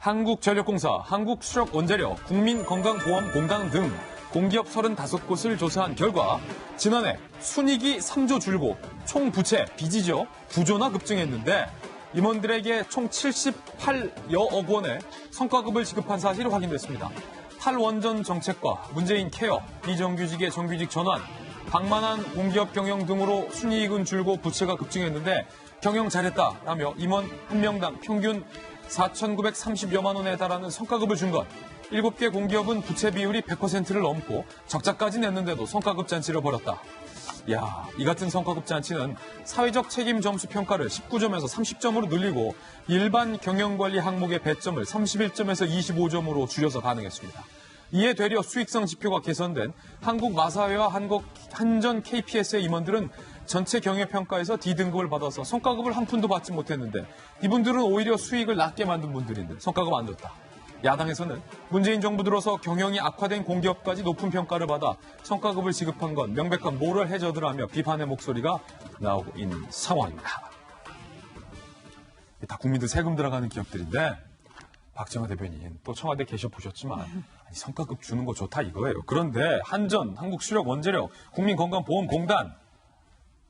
한국전력공사, 한국수력원자력, 국민건강보험공단 등 공기업 35곳을 조사한 결과 지난해 순이익이 3조 줄고 총 부채, 빚이죠. 부조나 급증했는데 임원들에게 총 78여억 원의 성과급을 지급한 사실이 확인됐습니다. 탈원전 정책과 문재인 케어, 비정규직의 정규직 전환, 방만한 공기업 경영 등으로 순이익은 줄고 부채가 급증했는데 경영 잘했다라며 임원 한 명당 평균 4,930여만 원에 달하는 성과급을 준 것. 7개 공기업은 부채 비율이 100%를 넘고 적자까지 냈는데도 성과급 잔치를 벌였다. 야, 이 같은 성과급 잔치는 사회적 책임 점수 평가를 19점에서 30점으로 늘리고 일반 경영관리 항목의 배점을 31점에서 25점으로 줄여서 가능했습니다. 이에 되려 수익성 지표가 개선된 한국마사회와 한전 KPS의 임원들은 전체 경영평가에서 D등급을 받아서 성과급을 한 푼도 받지 못했는데 이분들은 오히려 수익을 낮게 만든 분들인데 성과급 안 줬다. 야당에서는 문재인 정부 들어서 경영이 악화된 공기업까지 높은 평가를 받아 성과급을 지급한 건 명백한 모럴 해저드라며 비판의 목소리가 나오고 있는 상황입니다. 다 국민들 세금 들어가는 기업들인데 박정화 대변인 또 청와대 계셔보셨지만 아니, 성과급 주는 거 좋다 이거예요. 그런데 한전, 한국수력원자력, 국민건강보험공단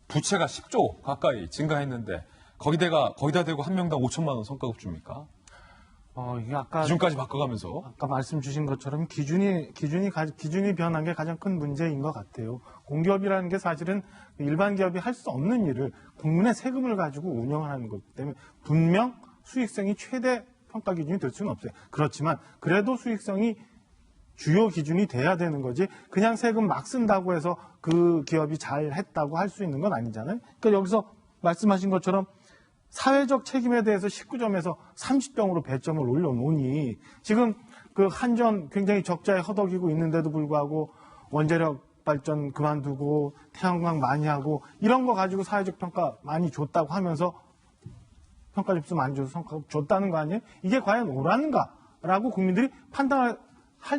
부채가 10조 가까이 증가했는데 거기다 대고 한 명당 5천만 원 성과급 줍니까? 이게 아까 기준까지 바꿔가면서 아까 말씀 주신 것처럼 기준이 변한 게 가장 큰 문제인 것 같아요. 공기업이라는 게 사실은 일반 기업이 할 수 없는 일을 국민의 세금을 가지고 운영하는 거기 때문에 분명 수익성이 최대 평가 기준이 될 수는 없어요. 그렇지만 그래도 수익성이 주요 기준이 돼야 되는 거지 그냥 세금 막 쓴다고 해서 그 기업이 잘했다고 할 수 있는 건 아니잖아요. 그러니까 여기서 말씀하신 것처럼 사회적 책임에 대해서 19점에서 30점으로 배점을 올려놓으니 지금 그 한전 굉장히 적자에 허덕이고 있는데도 불구하고 원자력 발전 그만두고 태양광 많이 하고 이런 거 가지고 사회적 평가 많이 줬다고 하면서 평가 점수 많이 줘서 성과급 줬다는 거 아니에요? 이게 과연 옳았는가라고 국민들이 판단할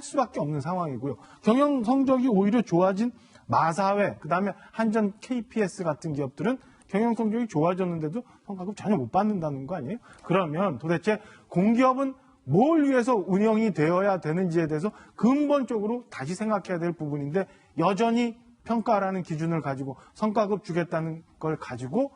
수밖에 없는 상황이고요. 경영 성적이 오히려 좋아진 마사회, 그다음에 한전 KPS 같은 기업들은 경영 성적이 좋아졌는데도 성과급 전혀 못 받는다는 거 아니에요? 그러면 도대체 공기업은 뭘 위해서 운영이 되어야 되는지에 대해서 근본적으로 다시 생각해야 될 부분인데 여전히 평가라는 기준을 가지고 성과급 주겠다는 걸 가지고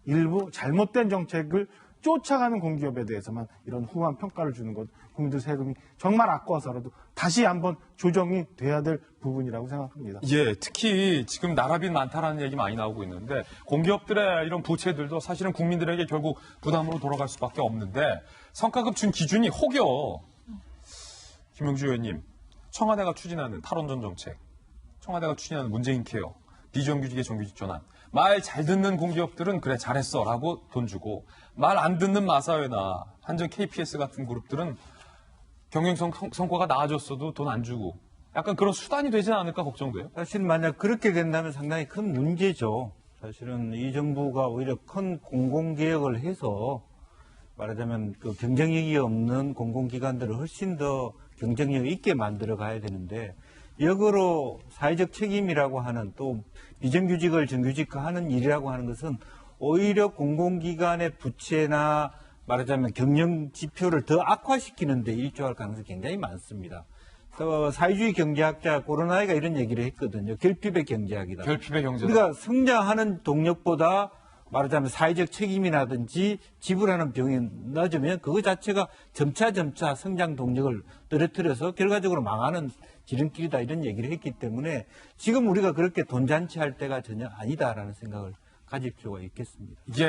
일부 잘못된 정책을 쫓아가는 공기업에 대해서만 이런 후한 평가를 주는 것, 국민들 세금이 정말 아까워서라도 다시 한번 조정이 돼야 될 부분이라고 생각합니다. 예, 특히 지금 나라빚 많다라는 얘기 많이 나오고 있는데 공기업들의 이런 부채들도 사실은 국민들에게 결국 부담으로 돌아갈 수밖에 없는데 성과급 준 기준이 혹여 김영주 의원님, 청와대가 추진하는 탈원전 정책, 청와대가 추진하는 문재인 케어, 비정규직의 정규직 전환, 말 잘 듣는 공기업들은 그래 잘했어 라고 돈 주고 말 안 듣는 마사회나 한전 KPS 같은 그룹들은 경영 성과가 나아졌어도 돈 안 주고 약간 그런 수단이 되지 않을까 걱정돼요. 사실 만약 그렇게 된다면 상당히 큰 문제죠. 사실은 이 정부가 오히려 큰 공공개혁을 해서 말하자면 그 경쟁력이 없는 공공기관들을 훨씬 더 경쟁력 있게 만들어 가야 되는데 역으로 사회적 책임이라고 하는 또 비정규직을 정규직화하는 일이라고 하는 것은 오히려 공공기관의 부채나 말하자면 경영 지표를 더 악화시키는 데 일조할 가능성이 굉장히 많습니다. 사회주의 경제학자 고르나이가 이런 얘기를 했거든요. 결핍의 경제학이다. 결핍의 경제다. 우리가 성장하는 동력보다 말하자면 사회적 책임이라든지 지불하는 비용이 낮으면 그거 자체가 점차 성장 동력을 떨어뜨려서 결과적으로 망하는 지름길이다 이런 얘기를 했기 때문에 지금 우리가 그렇게 돈잔치할 때가 전혀 아니다라는 생각을 가질 필요가 있겠습니다. 예.